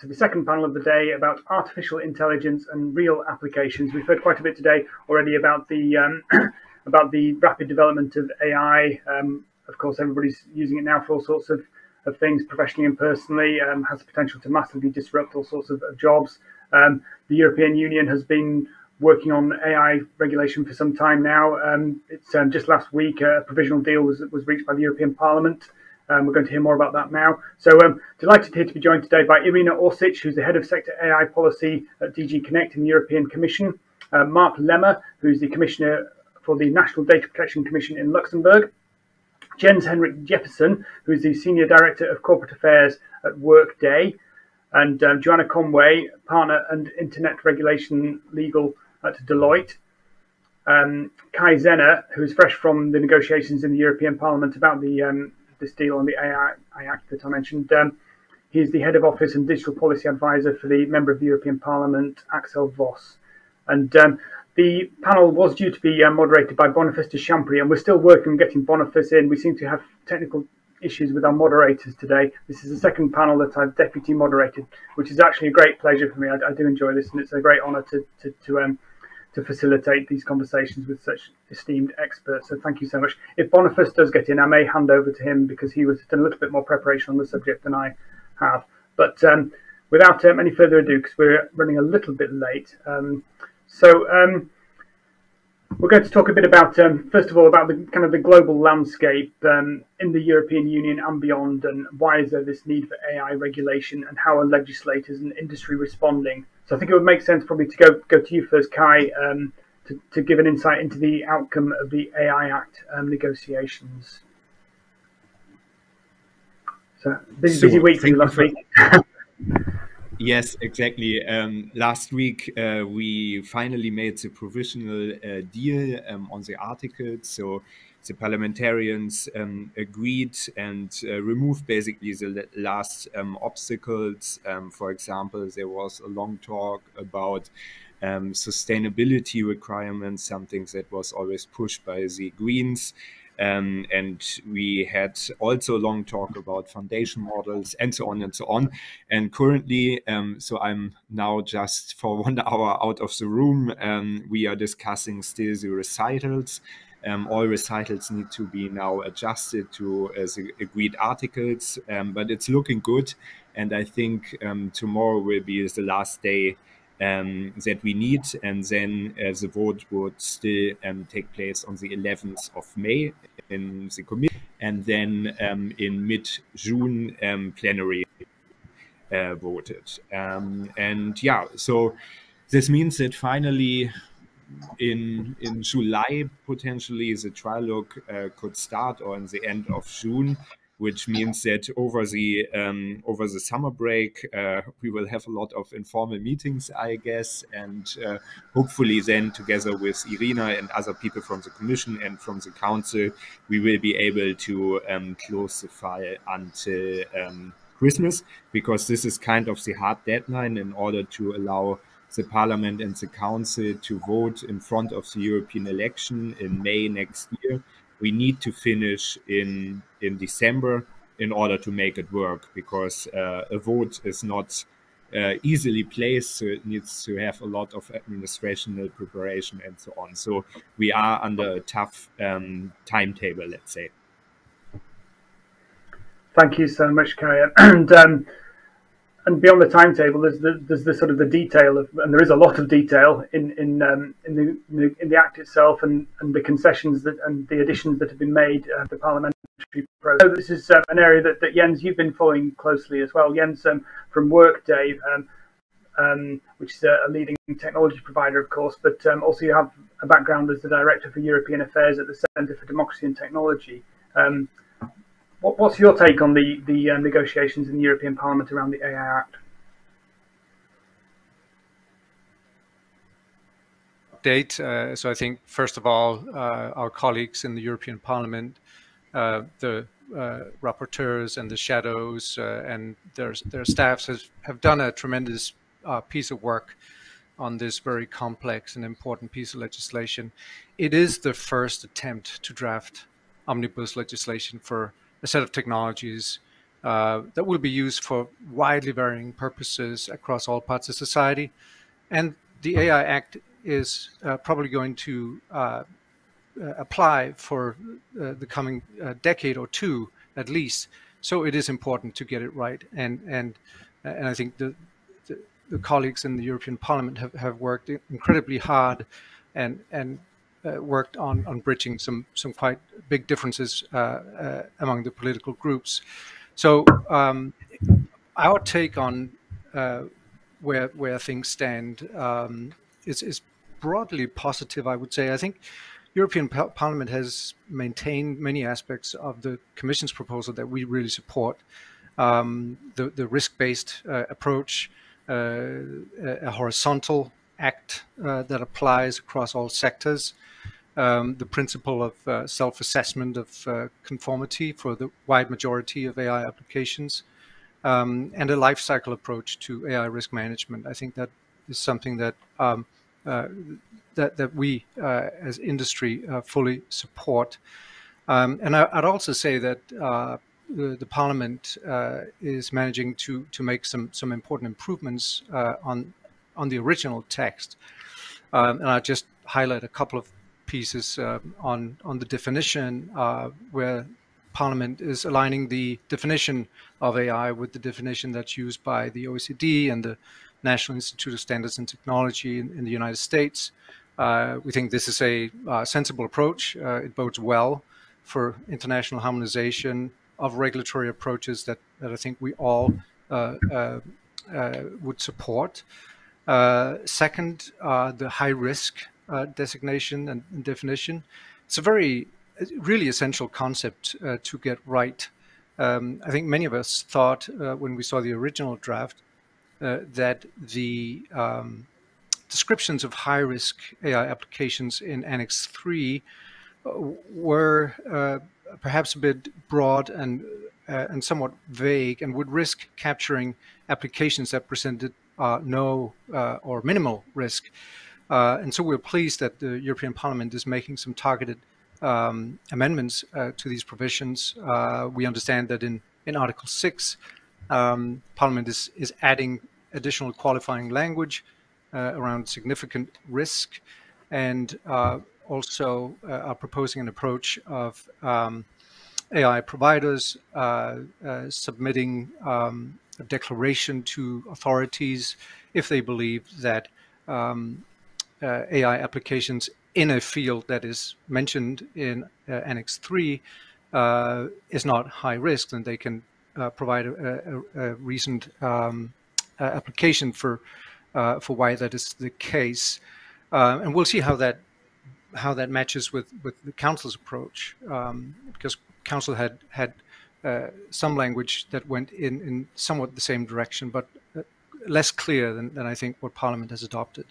to the second panel of the day about artificial intelligence and real applications. We've heard quite a bit today already about the about the rapid development of AI. Of course, everybody's using it now for all sorts of things, professionally and personally. Has the potential to massively disrupt all sorts of jobs. The European Union has been working on AI regulation for some time now. It's just last week a provisional deal was reached by the European Parliament. We're going to hear more about that now. So delighted here to be joined today by Irina Orsic, who's the head of sector AI policy at DG Connect in the European Commission, Marc Lemmer, who's the commissioner for the National Data Protection Commission in Luxembourg, Jens-Henrik Jeppesen, who's the senior director of corporate affairs at Workday, and Joanna Conway, partner and internet regulation legal at Deloitte. Zenner, who's fresh from the negotiations in the European Parliament about the this deal on the AI Act that I mentioned. He's the head of office and digital policy advisor for the member of the European Parliament, Axel Voss. And the panel was due to be moderated by Boniface de Champery, and we're still working on getting Boniface in. We seem to have technical issues with our moderators today. This is the second panel that I've deputy moderated, which is actually a great pleasure for me. I do enjoy this, and it's a great honour to facilitate these conversations with such esteemed experts. So thank you so much. If Boniface does get in, I may hand over to him because he was done a little bit more preparation on the subject than I have. But without any further ado, because we're running a little bit late, we're going to talk a bit about, first of all, about the kind of the global landscape in the European Union and beyond, and why is there this need for AI regulation, and how are legislators and industry responding. So I think it would make sense probably to go to you first, Kai, to give an insight into the outcome of the AI Act negotiations. So busy week for you last week. Yes, exactly. Last week, we finally made the provisional deal on the articles. So the parliamentarians agreed and removed basically the last obstacles. For example, there was a long talk about sustainability requirements, something that was always pushed by the Greens. And we had also a long talk about foundation models and so on and so on. And currently, so I'm now just for 1 hour out of the room, we are discussing still the recitals. All recitals need to be now adjusted to the agreed articles, but it's looking good. And I think tomorrow will be the last day that we need, and then the vote would still take place on the 11th of May in the committee, and then in mid-June plenary voted. And yeah, so this means that finally in July, potentially the trilogue could start, or in the end of June, which means that over the summer break, we will have a lot of informal meetings, I guess, and hopefully then together with Irina and other people from the Commission and from the Council, we will be able to close the file until Christmas, because this is kind of the hard deadline in order to allow the Parliament and the Council to vote in front of the European election in May next year. We need to finish in December in order to make it work, because a vote is not easily placed, so it needs to have a lot of administrational preparation and so on. So we are under a tough timetable, let's say. Thank you so much, Kai. And beyond the timetable, there's the sort of the detail of, and there is a lot of detail in the Act itself, and the concessions that and the additions that have been made the parliamentary process. So this is an area that Jens, you've been following closely as well. Jens from Workday, which is a leading technology provider, of course, but also you have a background as the director for European Affairs at the Centre for Democracy and Technology. What's your take on the negotiations in the European Parliament around the AI Act? So I think, first of all, our colleagues in the European Parliament, the rapporteurs and the shadows and their staffs have done a tremendous piece of work on this very complex and important piece of legislation. It is the first attempt to draft omnibus legislation for a set of technologies that will be used for widely varying purposes across all parts of society. And the AI Act is probably going to apply for the coming decade or two at least. So it is important to get it right. And I think the colleagues in the European Parliament have worked incredibly hard and worked on bridging some quite big differences among the political groups. So our take on where things stand is broadly positive, I would say. I think European Parliament has maintained many aspects of the Commission's proposal that we really support. The risk-based approach, a horizontal act that applies across all sectors, the principle of self-assessment of conformity for the wide majority of AI applications, and a life cycle approach to AI risk management. I think that is something that that we as industry fully support. And I'd also say that the Parliament is managing to make some important improvements on the original text. And I'll just highlight a couple of pieces on the definition where Parliament is aligning the definition of AI with the definition that's used by the OECD and the National Institute of Standards and Technology in the United States. We think this is a sensible approach. It bodes well for international harmonization of regulatory approaches that I think we all would support. Second, the high risk designation and definition. It's a really essential concept to get right. I think many of us thought when we saw the original draft that the descriptions of high-risk AI applications in Annex 3 were perhaps a bit broad and somewhat vague, and would risk capturing applications that presented no or minimal risk. And so we're pleased that the European Parliament is making some targeted amendments to these provisions. We understand that in Article 6, Parliament is adding additional qualifying language around significant risk, and also are proposing an approach of AI providers submitting a declaration to authorities if they believe that AI applications in a field that is mentioned in Annex 3 is not high risk, then they can provide a reasoned application for why that is the case. And we'll see how that matches with the Council's approach, because Council had some language that went in somewhat the same direction, but less clear than I think what Parliament has adopted.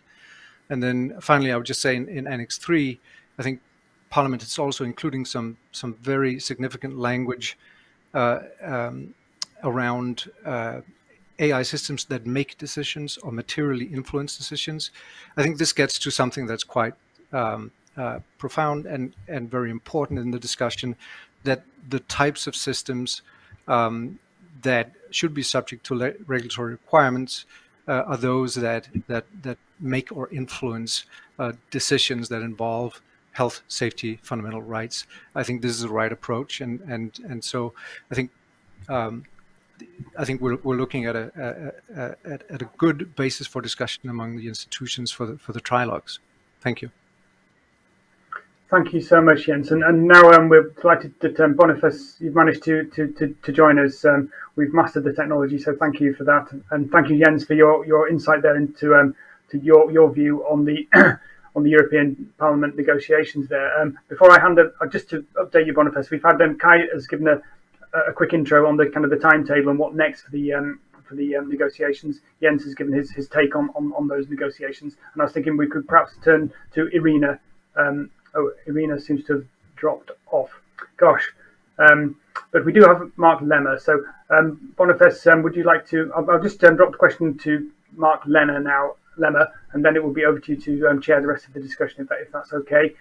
And then finally, I would just say in Annex 3, I think Parliament is also including some very significant language around AI systems that make decisions or materially influence decisions. I think this gets to something that's quite profound and very important in the discussion, that the types of systems that should be subject to regulatory requirements are those that make or influence decisions that involve health, safety, fundamental rights. I think this is the right approach, and so I think we're looking at a good basis for discussion among the institutions for the trilogues. Thank you. Thank you so much, Jens. And now we're delighted that Boniface, you've managed to join us. We've mastered the technology, so thank you for that. And thank you, Jens, for your insight there into to your view on the on the European Parliament negotiations there. Before I hand it, just to update you, Boniface, we've had Kai has given a quick intro on the kind of the timetable and what next for the negotiations. Jens has given his take on those negotiations, and I was thinking we could perhaps turn to Irina. Oh, Irina seems to have dropped off. Gosh. But we do have Marc Lemmer. So, Boniface, would you like to... I'll just drop the question to Marc Lemmer now, and then it will be over to you to chair the rest of the discussion, if that's okay.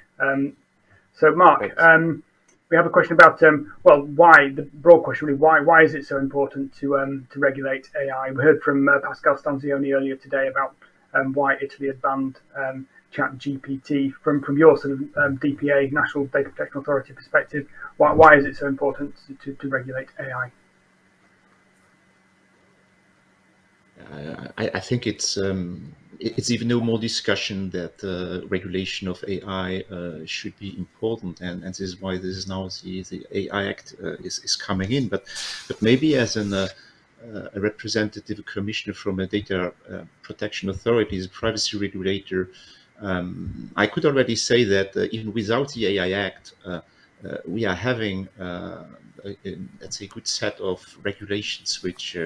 So, Marc, we have a question about well, why, the broad question really, why is it so important to regulate AI? We heard from Pascal Stanzioni earlier today about why Italy had banned ChatGPT. From your sort of DPA, National Data Protection Authority perspective, why is it so important to regulate AI? I think it's even no more discussion that regulation of AI should be important, and this is why this is now the AI Act is coming in. But maybe as a representative commissioner from a data protection authority, a privacy regulator, I could already say that even without the AI Act, we are having let's say a good set of regulations which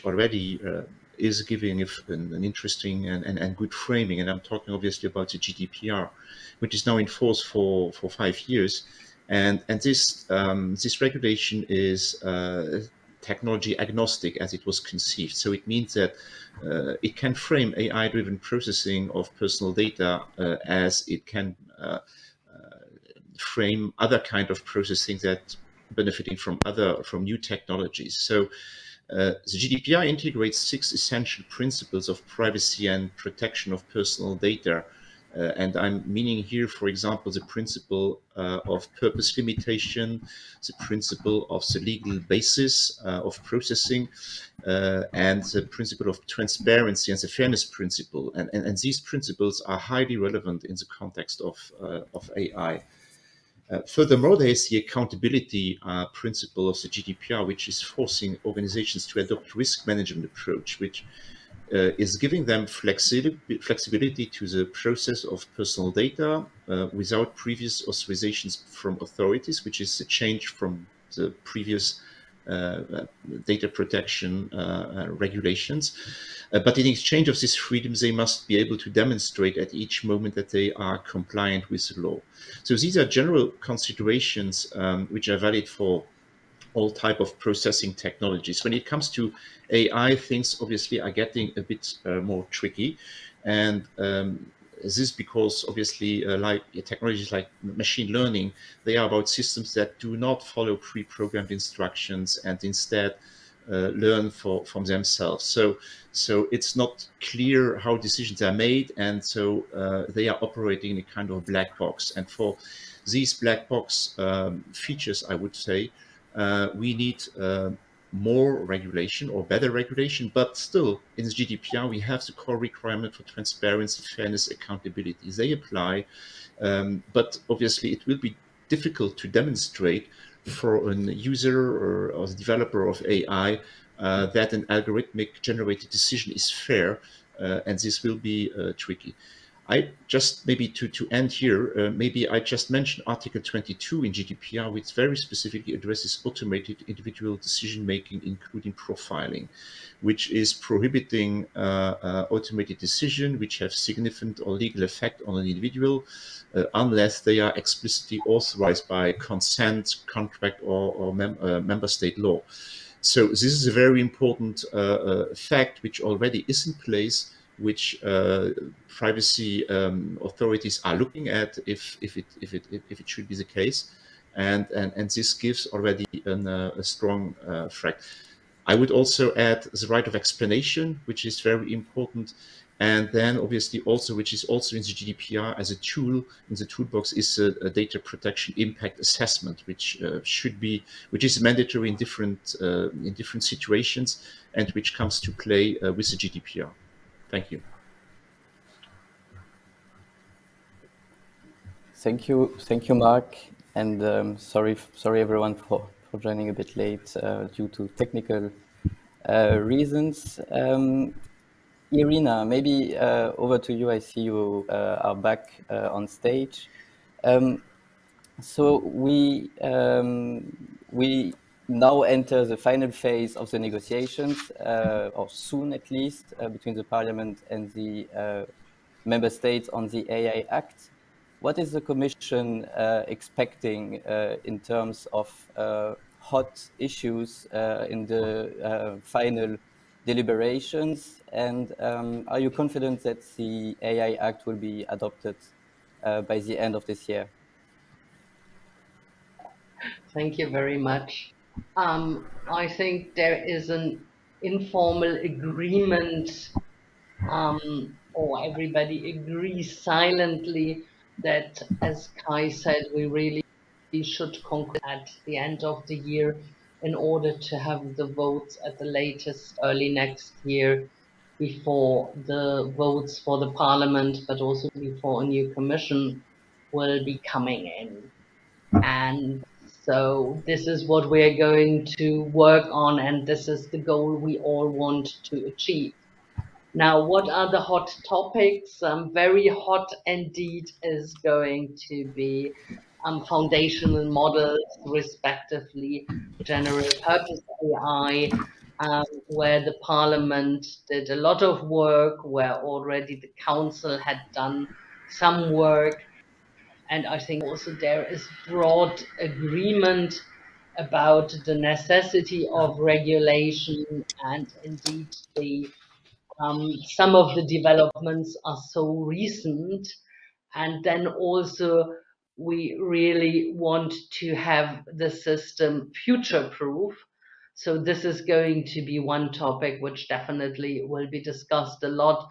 already is giving an interesting and good framing. And I'm talking obviously about the GDPR, which is now in force for 5 years. And this regulation is technology agnostic as it was conceived. So it means that it can frame AI-driven processing of personal data as it can frame other kind of processing that benefiting from new technologies. So the GDPR integrates 6 essential principles of privacy and protection of personal data. And I'm meaning here, for example, the principle of purpose limitation, the principle of the legal basis of processing, and the principle of transparency and the fairness principle. And these principles are highly relevant in the context of AI. Furthermore, there is the accountability principle of the GDPR, which is forcing organizations to adopt risk management approach, which is giving them flexibility to the process of personal data without previous authorizations from authorities, which is a change from the previous data protection regulations. But in exchange of this freedom, they must be able to demonstrate at each moment that they are compliant with the law. So these are general considerations which are valid for all type of processing technologies. When it comes to AI, things obviously are getting a bit more tricky. And this is because obviously like technologies like machine learning, they are about systems that do not follow pre-programmed instructions and instead learn from themselves. So it's not clear how decisions are made, and so they are operating in a kind of black box. And for these black box features, I would say, we need more regulation or better regulation, but still in the GDPR, we have the core requirement for transparency, fairness, accountability. They apply, but obviously it will be difficult to demonstrate for an user or the developer of AI that an algorithmic generated decision is fair, and this will be tricky. I just maybe to end here, maybe I just mentioned Article 22 in GDPR, which very specifically addresses automated individual decision-making, including profiling, which is prohibiting automated decision which have significant or legal effect on an individual unless they are explicitly authorized by consent, contract, or member state law. So this is a very important fact which already is in place, which privacy authorities are looking at if it should be the case, and this gives already a strong fact. I would also add the right of explanation, which is very important, and then obviously also, which is also in the GDPR as a tool in the toolbox, is a data protection impact assessment, which is mandatory in different situations, and which comes to play with the GDPR. Thank you. Thank you, Marc, and sorry everyone for joining a bit late due to technical reasons. Irina, maybe over to you. I see you are back on stage. So we now enter the final phase of the negotiations, or soon at least, between the Parliament and the member states on the AI Act. What is the Commission expecting in terms of hot issues in the final deliberations? And are you confident that the AI Act will be adopted by the end of this year? Thank you very much. I think there is an informal agreement, or everybody agrees silently that, as Kai said, we really should conclude at the end of the year in order to have the votes at the latest early next year, before the votes for the parliament, but also before a new commission will be coming in. And so this is what we're going to work on, and this is the goal we all want to achieve. Now, what are the hot topics? Very hot indeed is going to be foundational models, respectively, general purpose AI, where the Parliament did a lot of work, where already the Council had done some work. And I think also there is broad agreement about the necessity of regulation, and indeed the some of the developments are so recent. And then also we really want to have the system future-proof. So this is going to be one topic which definitely will be discussed a lot,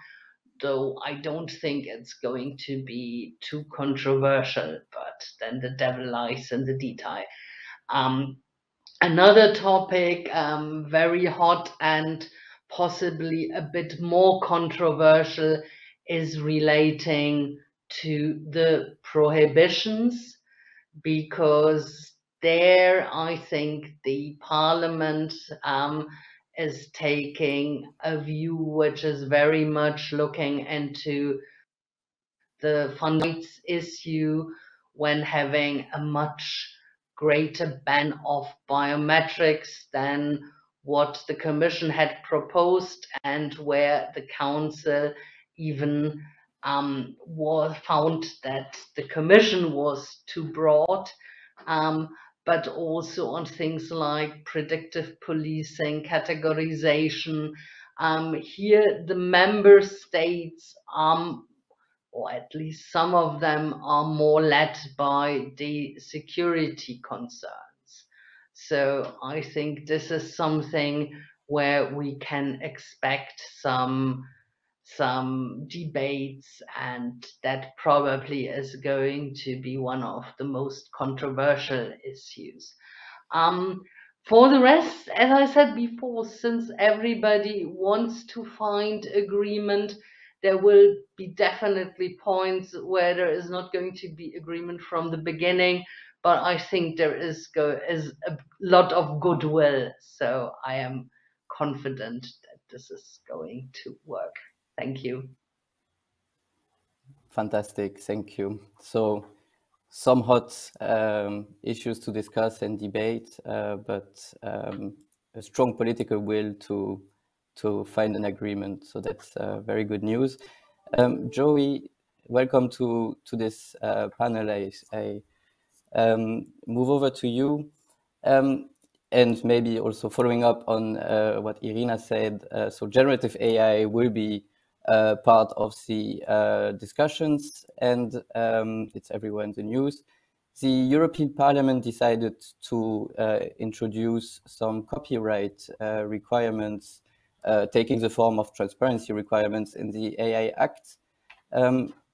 though I don't think it's going to be too controversial, but then the devil lies in the detail. Another topic, very hot and possibly a bit more controversial, is relating to the prohibitions, because there I think the Parliament is taking a view which is very much looking into the fundamental rights issue, when having a much greater ban of biometrics than what the Commission had proposed, and where the Council even found that the Commission was too broad, but also on things like predictive policing, categorization. Here the member states, or at least some of them, are more led by the security concerns. So I think this is something where we can expect some debates, and that probably is going to be one of the most controversial issues. For the rest, as I said before, since everybody wants to find agreement, there will be definitely points where there is not going to be agreement from the beginning, but I think there is a lot of goodwill. So I am confident that this is going to work. Thank you. Fantastic, thank you. So some hot issues to discuss and debate, but a strong political will to find an agreement. So that's very good news. Joey, welcome to this panel. I move over to you, and maybe also following up on what Irina said. So generative AI will be part of the discussions, and it's everywhere in the news. The European Parliament decided to introduce some copyright requirements, taking the form of transparency requirements in the AI Act.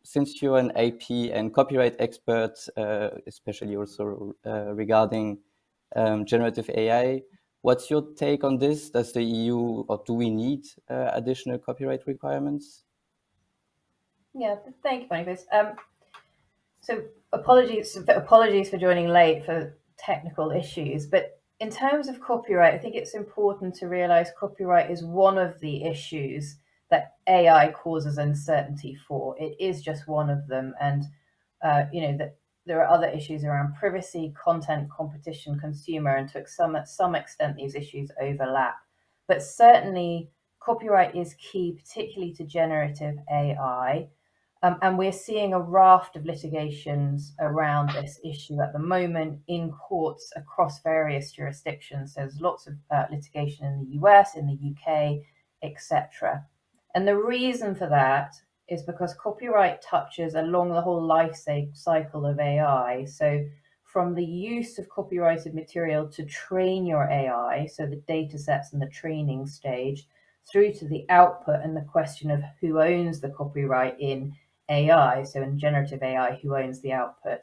Since you're an IP and copyright expert, especially also regarding generative AI, what's your take on this? Does the EU, or do we need additional copyright requirements? Yeah, thank you, Boniface. So apologies for joining late for technical issues, but in terms of copyright, I think it's important to realize copyright is one of the issues that AI causes uncertainty for. It is just one of them, and that there are other issues around privacy, content, competition, consumer, and to some extent these issues overlap. But certainly copyright is key, particularly to generative AI. And we're seeing a raft of litigations around this issue at the moment in courts across various jurisdictions. There's lots of litigation in the US, in the UK, etc. And the reason for that is because copyright touches along the whole life cycle of AI. So from the use of copyrighted material to train your AI, so the data sets and the training stage, through to the output and the question of who owns the copyright in AI, so in generative AI, who owns the output,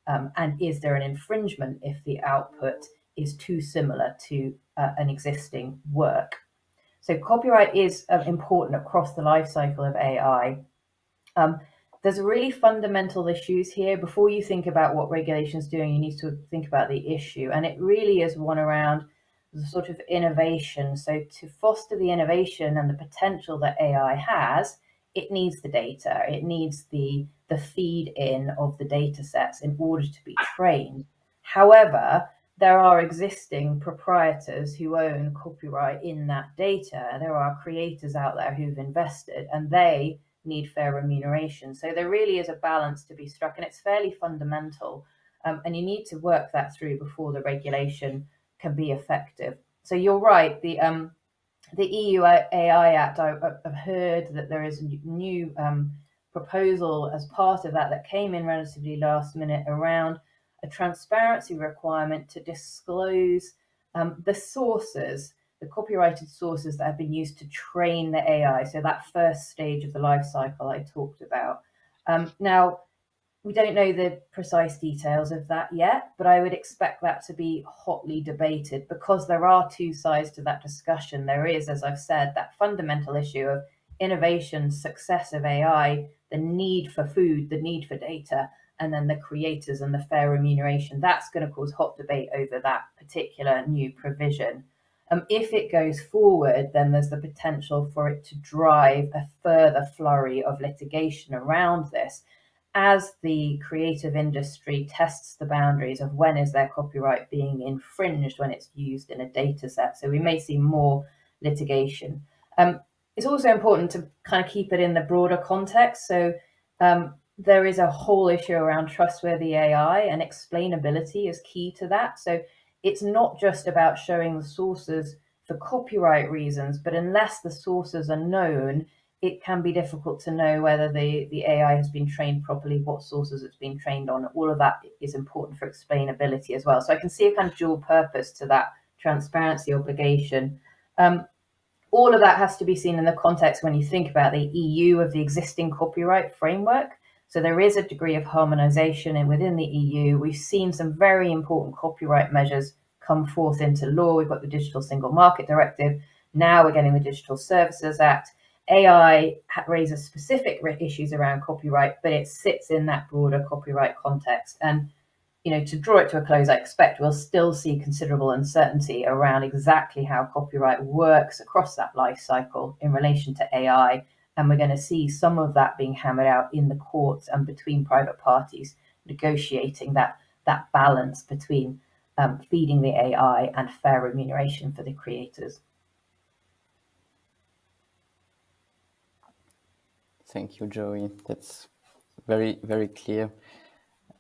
and is there an infringement if the output is too similar to an existing work. So copyright is important across the life cycle of AI. There's really fundamental issues here. Before you think about what regulation's doing, you need to think about the issue. And it really is one around the sort of innovation. So to foster the innovation and the potential that AI has, it needs the data. It needs the feed in of the data sets in order to be trained. However, there are existing proprietors who own copyright in that data. There are creators out there who've invested, and they need fair remuneration. So there really is a balance to be struck, and it's fairly fundamental. And you need to work that through before the regulation can be effective. So you're right, the EU AI Act, I've heard that there is a new proposal as part of that came in relatively last minute around a transparency requirement to disclose the sources, the copyrighted sources that have been used to train the AI. So that first stage of the life cycle I talked about. Now, we don't know the precise details of that yet, but I would expect that to be hotly debated because there are two sides to that discussion. There is, as I've said, that fundamental issue of innovation, success of AI, the need for food, the need for data, and then the creators and the fair remuneration. That's going to cause hot debate over that particular new provision. If it goes forward, then there's the potential for it to drive a further flurry of litigation around this as the creative industry tests the boundaries of when is their copyright being infringed when it's used in a data set. So we may see more litigation. It's also important to kind of keep it in the broader context. So there is a whole issue around trustworthy AI, and explainability is key to that. So it's not just about showing the sources for copyright reasons, but unless the sources are known, it can be difficult to know whether the AI has been trained properly, what sources it's been trained on. All of that is important for explainability as well. So I can see a kind of dual purpose to that transparency obligation. All of that has to be seen in the context when you think about the EU of the existing copyright framework. So there is a degree of harmonization, and within the EU, we've seen some very important copyright measures come forth into law. We've got the Digital Single Market Directive. Now we're getting the Digital Services Act. AI raises specific issues around copyright, but it sits in that broader copyright context. And, you know, to draw it to a close, I expect we'll still see considerable uncertainty around exactly how copyright works across that life cycle in relation to AI. And we're going to see some of that being hammered out in the courts and between private parties, negotiating that balance between feeding the AI and fair remuneration for the creators. Thank you, Joey. That's very, very clear.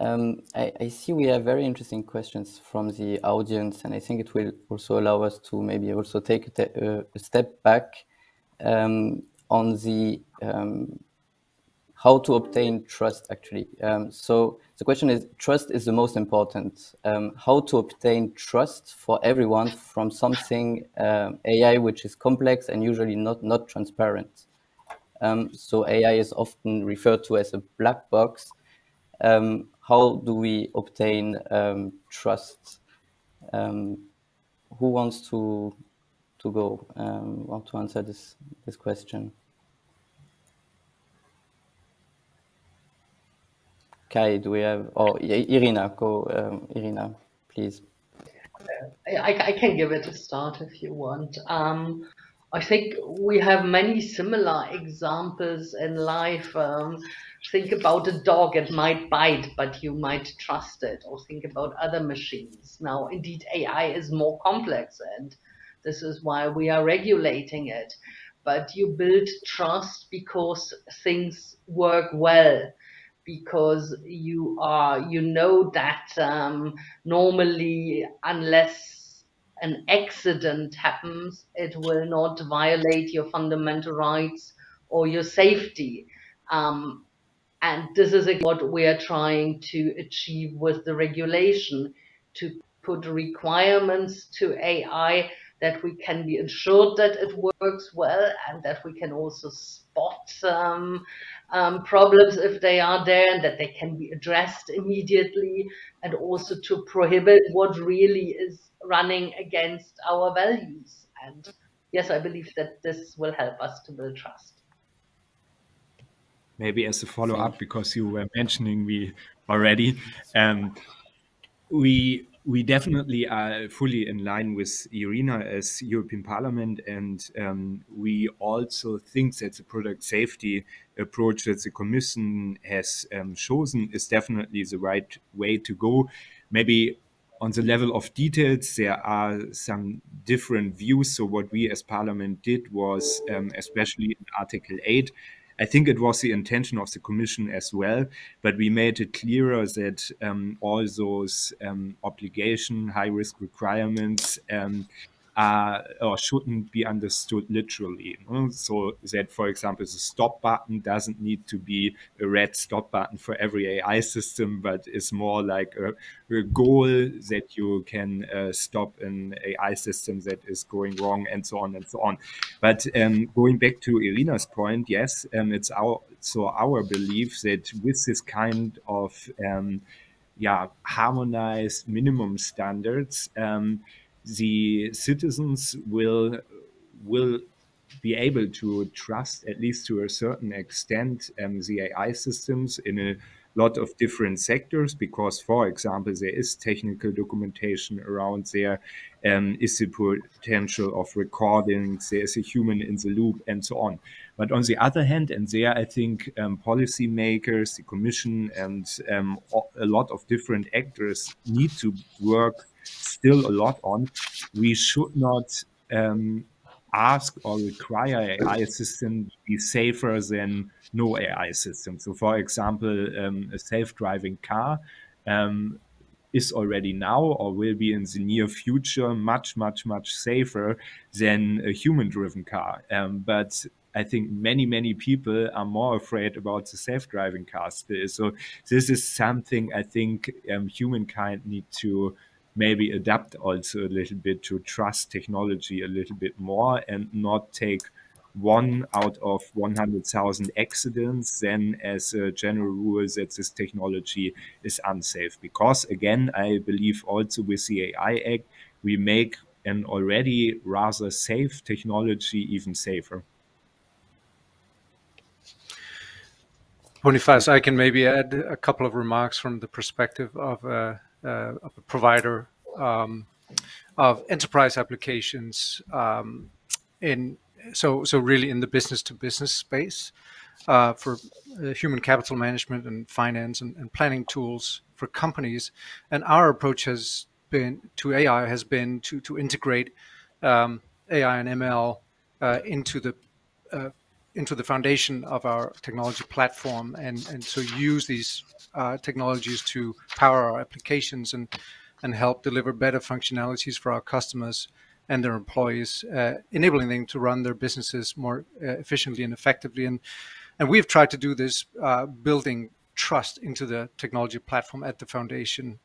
I see we have very interesting questions from the audience, and I think it will also allow us to maybe also take a step back on the how to obtain trust, actually. So the question is, trust is the most important. How to obtain trust for everyone from something AI which is complex and usually not transparent. So AI is often referred to as a black box. How do we obtain trust? Who wants to go? Want to answer this question? Kai, do we have? Oh, Irina, go. Irina, please. I can give it a start if you want. I think we have many similar examples in life. Think about a dog, it might bite, but you might trust it, or think about other machines. Now, indeed, AI is more complex, and this is why we are regulating it. But you build trust because things work well, because you know that normally, unless an accident happens, it will not violate your fundamental rights or your safety. And this is what we are trying to achieve with the regulation, to put requirements to AI that we can be assured that it works well, and that we can also spot problems if they are there, and that they can be addressed immediately, and also to prohibit what really is running against our values. And yes, I believe that this will help us to build trust. Maybe as a follow-up, because you were mentioning me already, we definitely are fully in line with ERINA as European Parliament, and we also think that the product safety approach that the Commission has chosen is definitely the right way to go. Maybe on the level of details, there are some different views. So what we as Parliament did was, especially in Article 8, I think it was the intention of the Commission as well, but we made it clearer that all those obligation, high-risk requirements are or shouldn't be understood literally. So that, for example, the stop button doesn't need to be a red stop button for every AI system, but is more like a goal that you can stop an AI system that is going wrong, and so on and so on. But going back to Irina's point, yes, it's our belief that with this kind of harmonized minimum standards, the citizens will be able to trust, at least to a certain extent, the AI systems in a lot of different sectors, because, for example, there is technical documentation around, there is the potential of recordings, there is a human in the loop, and so on. But on the other hand, and there I think policymakers, the Commission, and a lot of different actors need to work still a lot on, we should not ask or require AI system to be safer than no AI system. So, for example, a self-driving car is already now or will be in the near future much, much, much safer than a human-driven car. But I think many people are more afraid about the self-driving cars still. So this is something I think humankind need to maybe adapt also a little bit, to trust technology a little bit more and not take 1 out of 100,000 accidents then as a general rule that this technology is unsafe. Because again, I believe also with the AI Act, we make an already rather safe technology even safer. Boniface, I can maybe add a couple of remarks from the perspective of a provider of enterprise applications so really in the business-to-business space for human capital management and finance and planning tools for companies. And our approach to AI has been to integrate AI and ML into the foundation of our technology platform, and so use these technologies to power our applications and help deliver better functionalities for our customers and their employees, enabling them to run their businesses more efficiently and effectively. And we've tried to do this building trust into the technology platform at the foundation.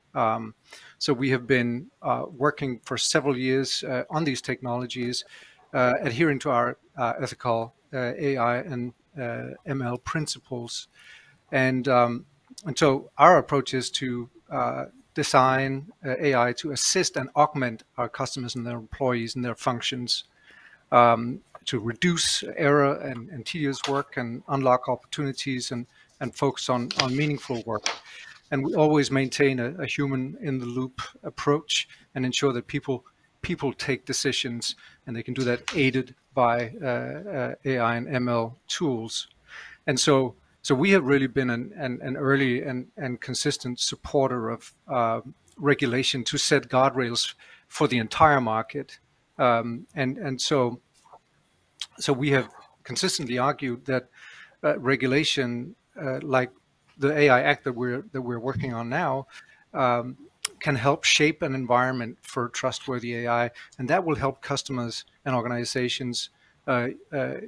So we have been working for several years on these technologies, adhering to our ethical AI and ML principles. And so our approach is to design AI to assist and augment our customers and their employees and their functions, to reduce error and tedious work and unlock opportunities and focus on meaningful work. And we always maintain a human in the loop approach and ensure that people take decisions, and they can do that aided by AI and ML tools. And so we have really been an early and consistent supporter of regulation to set guardrails for the entire market. And so we have consistently argued that regulation, like the AI Act that we're working on now, can help shape an environment for trustworthy AI, and that will help customers and organizations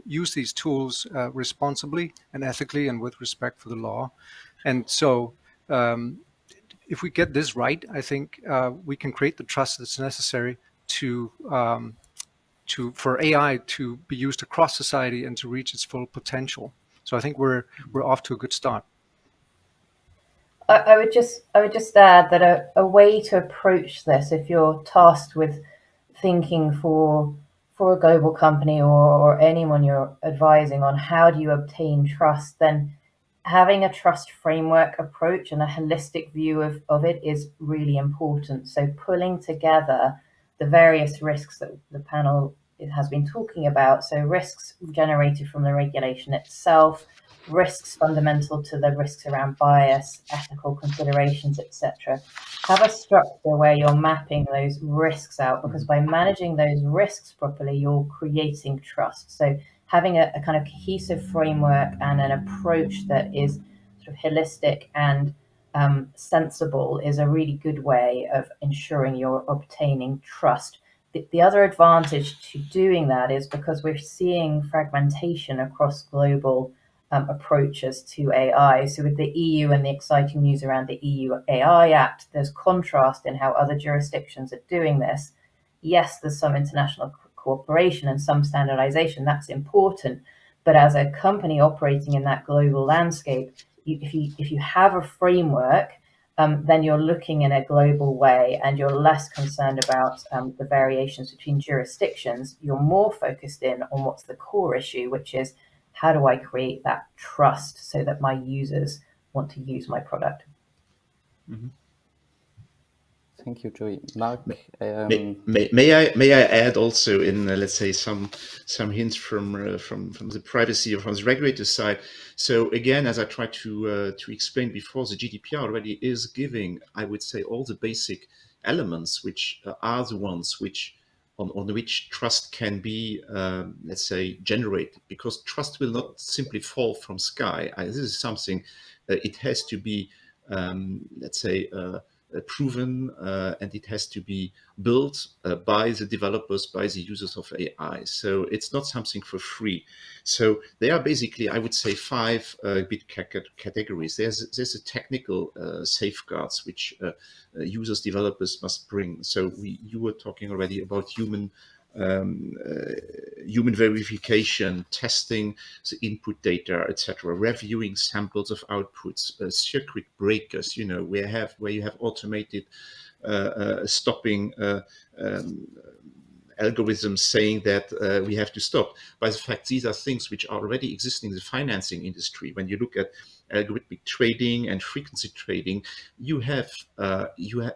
use these tools responsibly and ethically and with respect for the law. And so if we get this right, I think we can create the trust that's necessary for AI to be used across society and to reach its full potential. So I think we're off to a good start. I would just add that a way to approach this, if you're tasked with thinking for a global company or anyone you're advising on how do you obtain trust, then having a trust framework approach and a holistic view of it is really important. So pulling together the various risks that the panel has been talking about, so risks generated from the regulation itself, risks fundamental to the risks around bias, ethical considerations, etc. Have a structure where you're mapping those risks out, because by managing those risks properly, you're creating trust. So having a kind of cohesive framework and an approach that is sort of holistic and sensible is a really good way of ensuring you're obtaining trust. The other advantage to doing that is because we're seeing fragmentation across global approaches to AI. So with the EU and the exciting news around the EU AI Act, there's contrast in how other jurisdictions are doing this. Yes, there's some international cooperation and some standardization, that's important. But as a company operating in that global landscape, if you have a framework, then you're looking in a global way and you're less concerned about the variations between jurisdictions. You're more focused in on what's the core issue, which is how do I create that trust so that my users want to use my product? Mm-hmm. Thank you, Joey. Marc, may I add also in let's say some hints from the privacy or from the regulator side. So again, as I tried to explain before, the GDPR already is giving, I would say, all the basic elements which are the ones which on which trust can be, let's say, generated, because trust will not simply fall from sky. This is something it has to be, let's say, proven, and it has to be built by the developers, by the users of AI. So it's not something for free. So there are basically, I would say, 5 big categories. There's a technical safeguards which users, developers must bring. So you were talking already about human verification, testing the input data, etc., reviewing samples of outputs, circuit breakers, where you have automated stopping algorithms saying that we have to stop. By the fact, these are things which are already existing in the financing industry. When you look at algorithmic trading and frequency trading, you have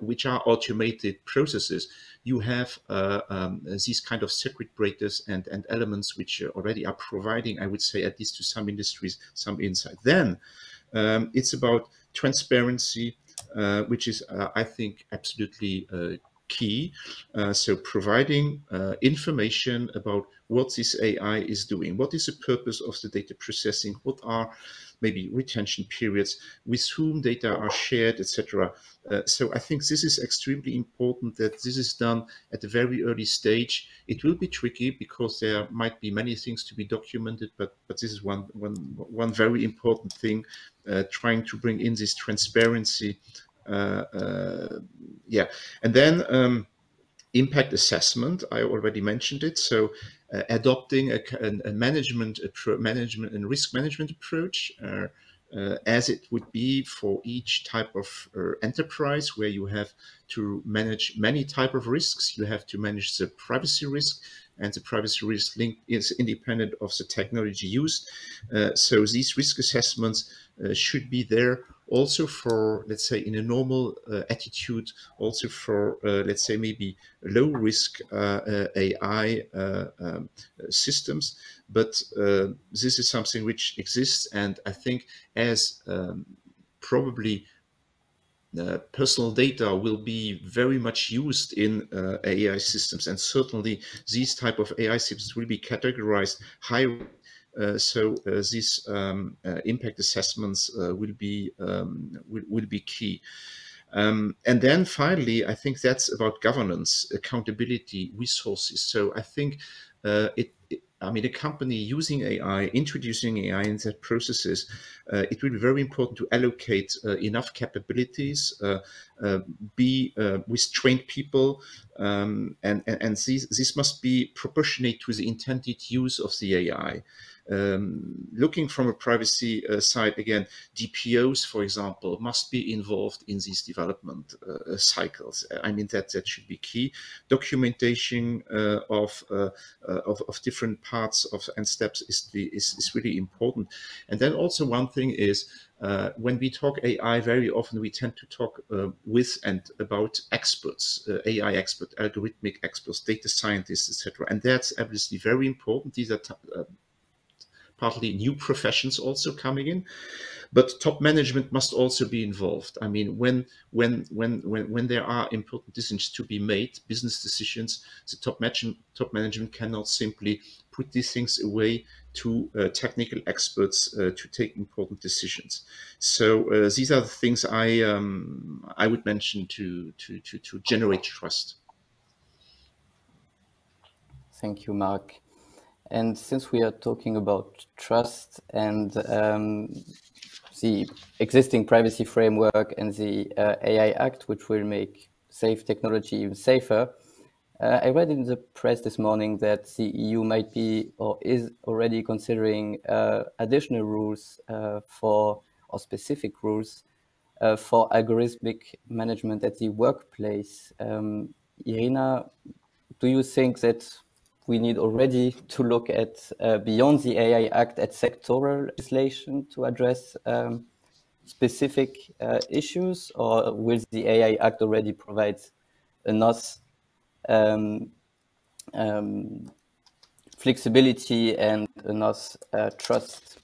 which are automated processes. You have these kind of circuit breakers and elements which already are providing, I would say, at least to some industries, some insight. Then it's about transparency, which is, I think, absolutely key. So providing information about what this AI is doing, what is the purpose of the data processing, what are maybe retention periods, with whom data are shared, etc. So I think this is extremely important that this is done at a very early stage. It will be tricky because there might be many things to be documented, but this is one very important thing, trying to bring in this transparency. Yeah, and then impact assessment, I already mentioned it. So adopting a management and risk management approach, as it would be for each type of enterprise, where you have to manage many type of risks. You have to manage the privacy risk, and the privacy risk link is independent of the technology used. So these risk assessments should be there also for, let's say, in a normal attitude, also for, let's say, maybe low risk AI systems. But this is something which exists, and I think as probably personal data will be very much used in AI systems, and certainly these type of AI systems will be categorized high. So these impact assessments will be key. And then finally, I think that's about governance, accountability, resources. So I think I mean, a company using AI, introducing AI in their processes, it will be very important to allocate enough capabilities, be with trained people, and this must be proportionate to the intended use of the AI. Looking from a privacy side, again, DPOs, for example, must be involved in these development cycles. I mean, that should be key. Documentation of different parts of and steps is really important. And then also one thing is, when we talk AI, very often we tend to talk with and about experts, AI experts, algorithmic experts, data scientists, etc. And that's obviously very important. These are partly new professions also coming in, but top management must also be involved. I mean, when there are important decisions to be made, business decisions, the top management cannot simply put these things away to technical experts to take important decisions. So these are the things I would mention to generate trust. Thank you, Marc. And since we are talking about trust and the existing privacy framework and the AI Act, which will make safe technology even safer, I read in the press this morning that the EU might be or is already considering additional rules or specific rules for algorithmic management at the workplace. Irina, do you think that we need already to look at beyond the AI Act at sectoral legislation to address specific issues, or will the AI Act already provide enough flexibility and enough trust?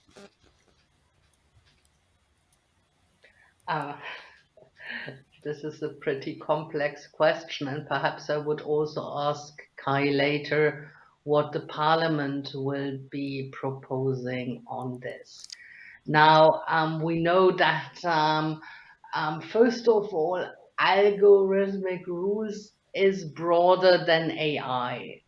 This is a pretty complex question, and perhaps I would also ask Kai later what the Parliament will be proposing on this. Now, we know that, first of all, algorithmic rules is broader than AI,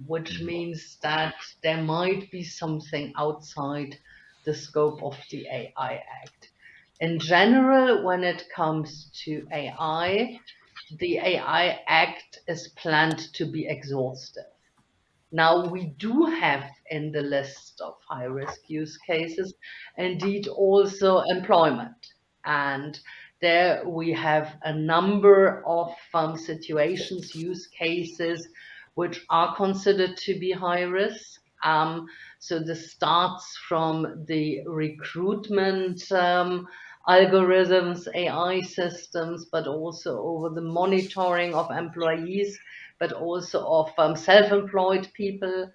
which means that there might be something outside the scope of the AI Act. In general, when it comes to AI, the AI Act is planned to be exhaustive. Now, we do have in the list of high-risk use cases, indeed, also employment. And there we have a number of situations, use cases, which are considered to be high risk. So this starts from the recruitment algorithms, AI systems, but also over the monitoring of employees, but also of self-employed people.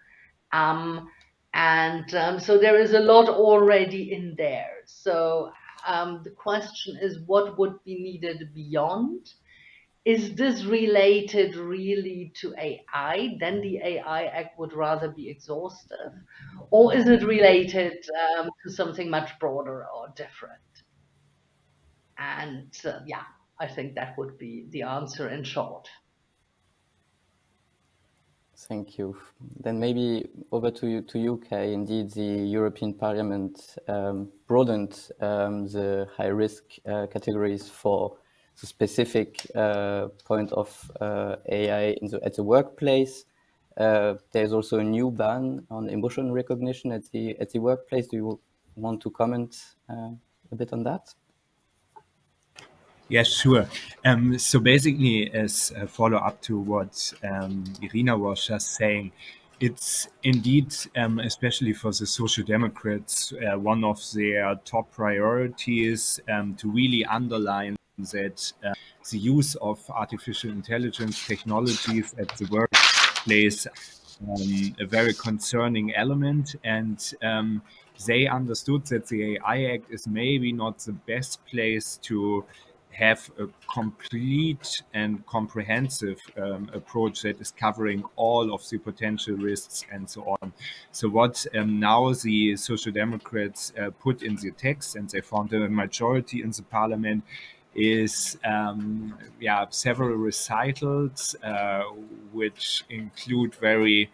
So there is a lot already in there. So the question is, what would be needed beyond? Is this related really to AI? Then the AI Act would rather be exhaustive. Or is it related to something much broader or different? And yeah, I think that would be the answer in short. Thank you. Then maybe over to you, Kai. Indeed, the European Parliament broadened the high-risk categories for the specific point of AI at the workplace. There's also a new ban on emotion recognition at the workplace. Do you want to comment a bit on that? Yes, sure. So basically, as a follow-up to what Irina was just saying, it's indeed, especially for the Social Democrats, one of their top priorities to really underline that the use of artificial intelligence technologies at the workplace a very concerning element, and they understood that the AI Act is maybe not the best place to have a complete and comprehensive approach that is covering all of the potential risks and so on. So what now the Social Democrats put in the text, and they found a majority in the parliament, is several recitals which include very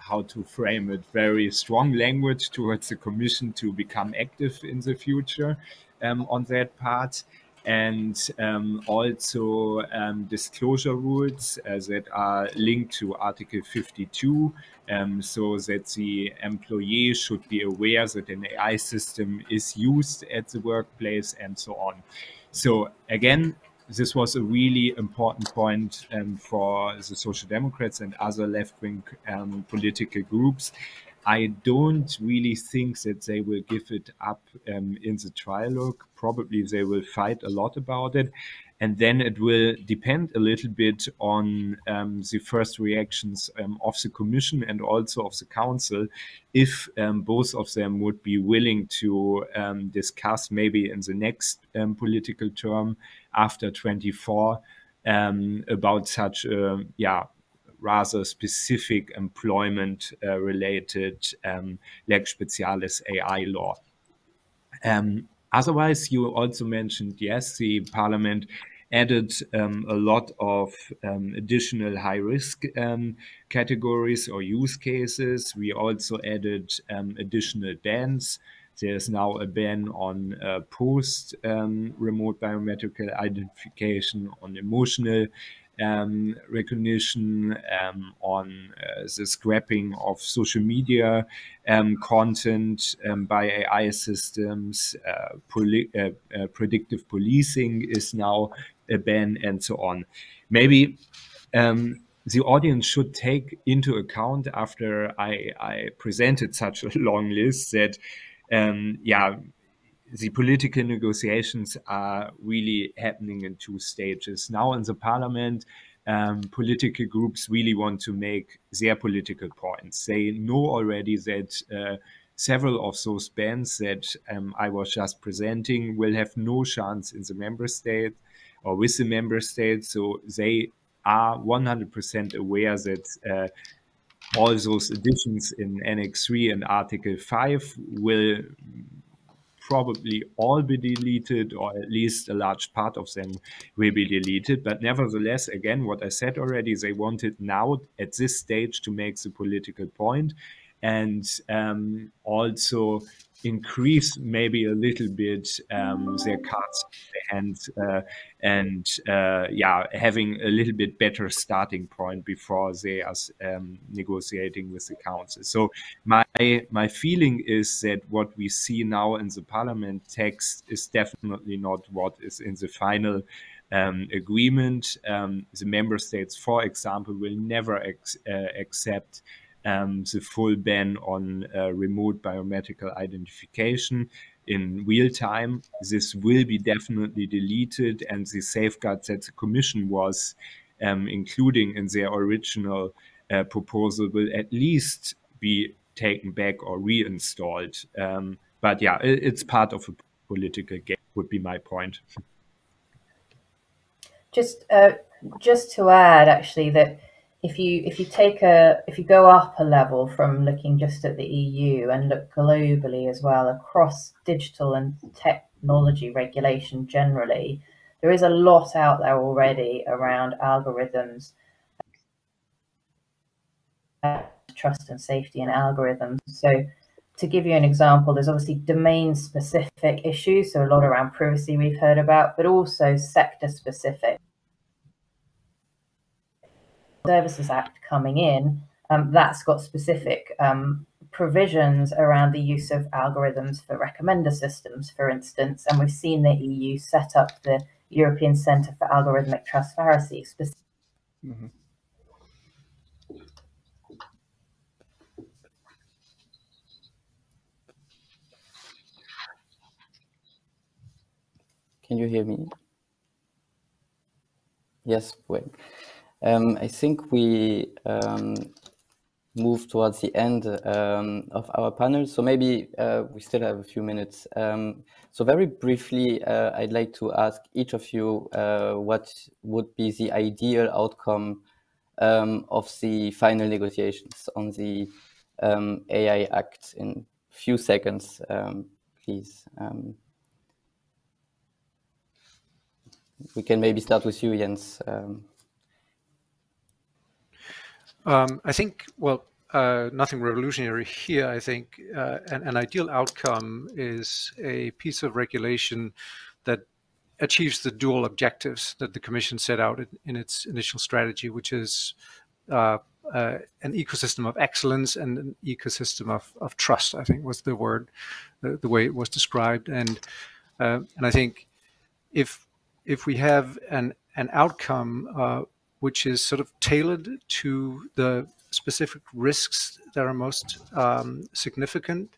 how to frame it, very strong language towards the Commission to become active in the future on that part. And also disclosure rules that are linked to Article 52, so that the employee should be aware that an AI system is used at the workplace and so on. So again, this was a really important point for the Social Democrats and other left-wing political groups. I don't really think that they will give it up in the trilogue. Probably they will fight a lot about it. And then it will depend a little bit on the first reactions of the Commission and also of the Council, if both of them would be willing to discuss maybe in the next political term after 24 about such a, rather specific employment related Lex Specialis AI law. Otherwise, you also mentioned, yes, the Parliament added a lot of additional high-risk categories or use cases. We also added additional bans. There's now a ban on post-remote biometric identification, on emotional recognition, on the scrapping of social media content by AI systems, predictive policing is now a ban, and so on. Maybe the audience should take into account, after I presented such a long list, that the political negotiations are really happening in two stages. Now in the Parliament, political groups really want to make their political points. They know already that several of those bans that I was just presenting will have no chance in the member state or with the member states. So they are 100% aware that all those additions in Annex 3 and Article 5 will probably all be deleted, or at least a large part of them will be deleted. But nevertheless, again, what I said already, they wanted now at this stage to make the political point and also increase maybe a little bit their cards in their hands and having a little bit better starting point before they are negotiating with the council. So my feeling is that what we see now in the Parliament text is definitely not what is in the final agreement. The member states, for example, will never accept the full ban on remote biometrical identification in real time. This will be definitely deleted, and the safeguards that the Commission was including in their original proposal will at least be taken back or reinstalled. But yeah, it's part of a political game, would be my point. Just to add, actually, that if you go up a level from looking just at the EU and look globally as well, across digital and technology regulation generally, there is a lot out there already around algorithms, trust and safety in algorithms. So to give you an example, there's obviously domain-specific issues, so a lot around privacy we've heard about, but also sector-specific. Services Act coming in, that's got specific provisions around the use of algorithms for recommender systems, for instance, and we've seen the EU set up the European Centre for Algorithmic Transparency. Mm-hmm. Can you hear me? Yes, well. I think we move towards the end of our panel, so maybe we still have a few minutes. So very briefly, I'd like to ask each of you what would be the ideal outcome of the final negotiations on the AI Act in a few seconds, please. We can maybe start with you, Jens. I think, well, nothing revolutionary here. I think an ideal outcome is a piece of regulation that achieves the dual objectives that the Commission set out in its initial strategy, which is an ecosystem of excellence and an ecosystem of trust, I think was the word, the way it was described. And I think if we have an outcome which is sort of tailored to the specific risks that are most significant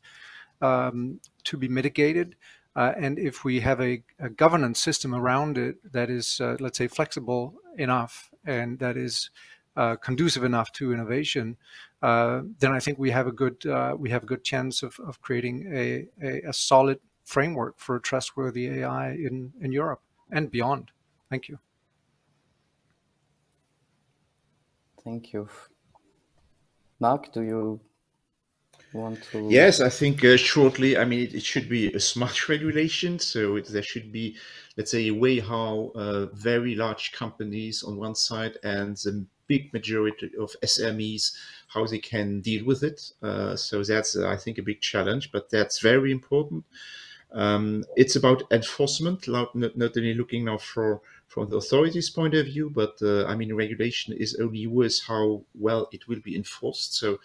to be mitigated, and if we have a governance system around it that is, let's say, flexible enough and that is conducive enough to innovation, then I think we have a good chance of creating a solid framework for trustworthy AI in Europe and beyond. Thank you. Thank you. Marc, do you want to? Yes, I think shortly, I mean, it should be a smart regulation. So there should be, let's say, a way how very large companies on one side and the big majority of SMEs, how they can deal with it. So that's, I think, a big challenge, but that's very important. It's about enforcement, not only looking now from the authorities' point of view, but I mean, regulation is only worth how well it will be enforced. So,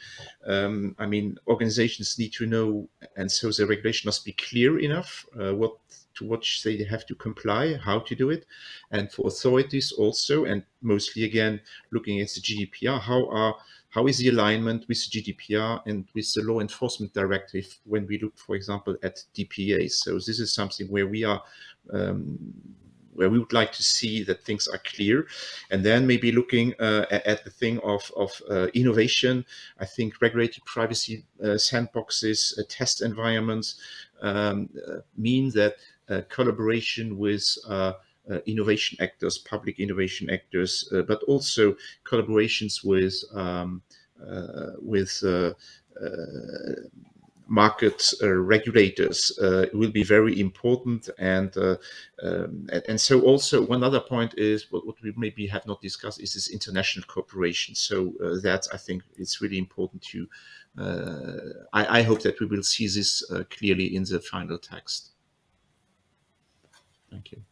I mean, organizations need to know, and so the regulation must be clear enough to what they have to comply, how to do it, and for authorities also, and mostly again looking at the GDPR, how is the alignment with the GDPR and with the law enforcement directive when we look, for example, at DPA. So this is something where we are, where we would like to see that things are clear. And then maybe looking at the thing of innovation. I think regulated privacy sandboxes, test environments mean that collaboration with innovation actors, public innovation actors, but also collaborations with market regulators will be very important. And so also one other point is what we maybe have not discussed is this international cooperation. So that I think it's really important to, I hope that we will see this clearly in the final text. Thank you.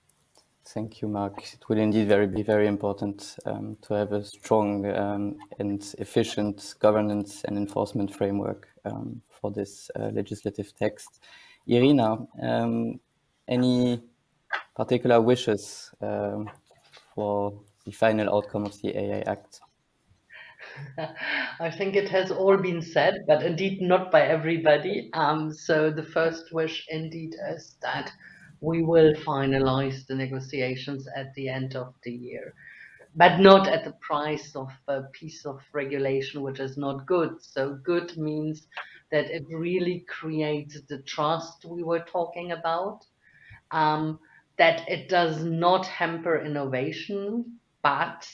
Thank you, Marc. It will indeed be very important to have a strong and efficient governance and enforcement framework for this legislative text. Irina, any particular wishes for the final outcome of the AI Act? I think it has all been said, but indeed not by everybody. So the first wish indeed is that we will finalize the negotiations at the end of the year, but not at the price of a piece of regulation which is not good. So good means that it really creates the trust we were talking about, that it does not hamper innovation, but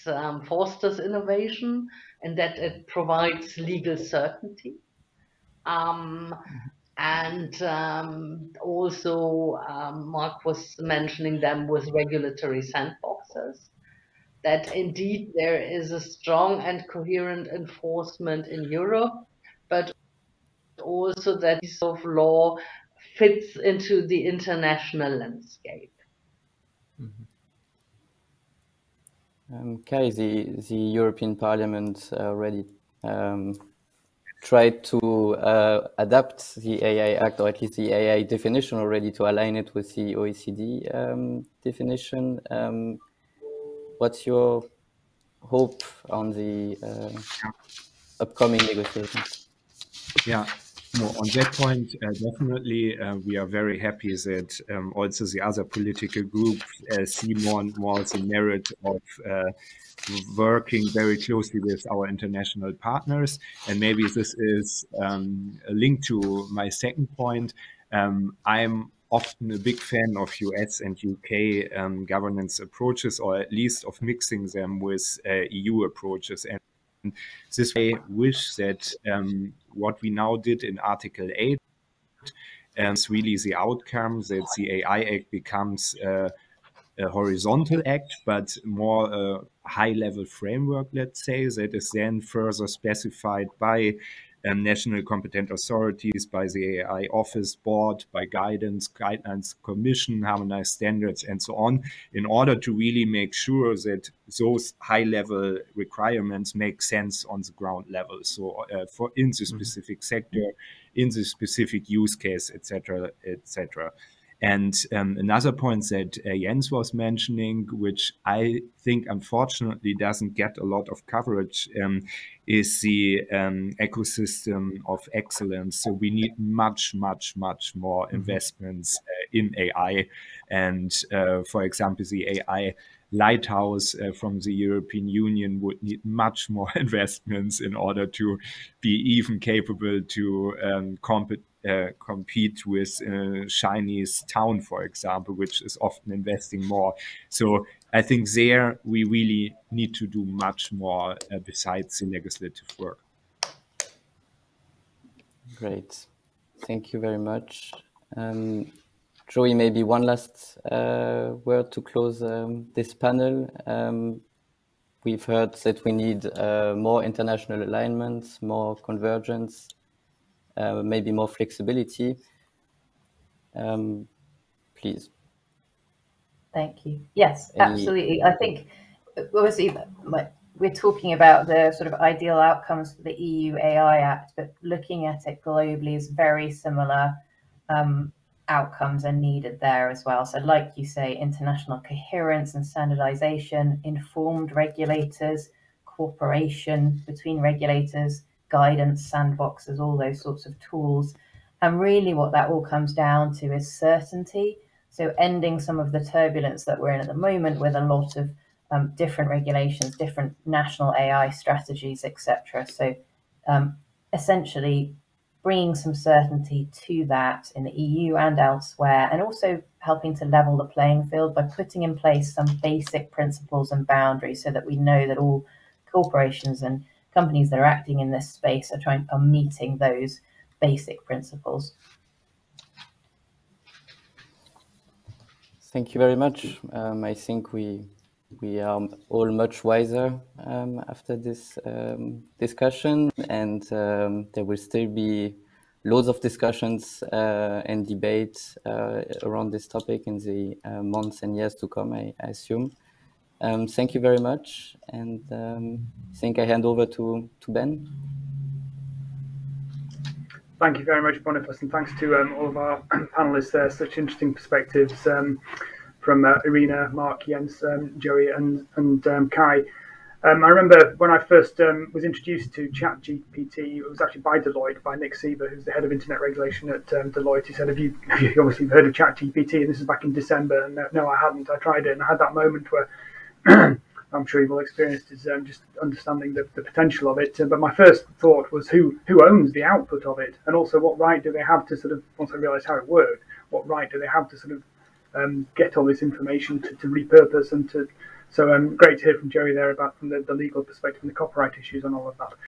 fosters innovation, and that it provides legal certainty. And also, Marc was mentioning them with regulatory sandboxes, that indeed there is a strong and coherent enforcement in Europe, but also that piece of law fits into the international landscape. Okay, the European Parliament already tried to adapt the AI Act, or at least the AI definition already, to align it with the OECD definition. What's your hope on the upcoming negotiations? Yeah, no, on that point, definitely we are very happy that also the other political groups see more and more the merit of working very closely with our international partners. And maybe this is a link to my second point. I'm often a big fan of US and UK governance approaches, or at least of mixing them with EU approaches. And this way, I wish that what we now did in Article 8 is really the outcome, that the AI Act becomes a horizontal act, but more a high-level framework, let's say, that is then further specified by national competent authorities, by the AI office board, by guidelines commission, harmonized standards, and so on, in order to really make sure that those high-level requirements make sense on the ground level. So for in the specific sector, in the specific use case, etc., etc. And another point that Jens was mentioning, which I think unfortunately doesn't get a lot of coverage, is the ecosystem of excellence. So we need much, much, much more investments in AI. And for example, the AI lighthouse from the European Union would need much more investments in order to be even capable to compete with Chinese town, for example, which is often investing more. So I think there we really need to do much more besides the legislative work. Great. Thank you very much. Joey, maybe one last word to close this panel. We've heard that we need more international alignment, more convergence, maybe more flexibility. Please. Thank you. Yes, absolutely. I think obviously we're talking about the sort of ideal outcomes for the EU AI Act, but looking at it globally is very similar outcomes are needed there as well. So like you say, international coherence and standardization, informed regulators, cooperation between regulators, guidance, sandboxes, all those sorts of tools. And really what that all comes down to is certainty. So ending some of the turbulence that we're in at the moment with a lot of different regulations, different national AI strategies, etc. So essentially bringing some certainty to that in the EU and elsewhere, and also helping to level the playing field by putting in place some basic principles and boundaries so that we know that all corporations and companies that are acting in this space are meeting those basic principles. Thank you very much. I think we are all much wiser after this discussion, and there will still be loads of discussions and debates around this topic in the months and years to come, I assume. Thank you very much, and I think I hand over to Ben. Thank you very much, Boniface, and thanks to all of our panelists there. Such interesting perspectives from Irina, Marc, Jens, Joey, and Kai. I remember when I first was introduced to ChatGPT, it was actually by Deloitte, by Nick Sieber, who's the head of internet regulation at Deloitte. He said, have you obviously heard of ChatGPT? And this is back in December. And no, I hadn't. I tried it, and I had that moment where I'm sure you've all experienced is just understanding the potential of it. But my first thought was who owns the output of it, and also what right do they have to sort of, once I realised how it worked, what right do they have to sort of get all this information to repurpose and to. So great to hear from Joey there about from the legal perspective and the copyright issues and all of that.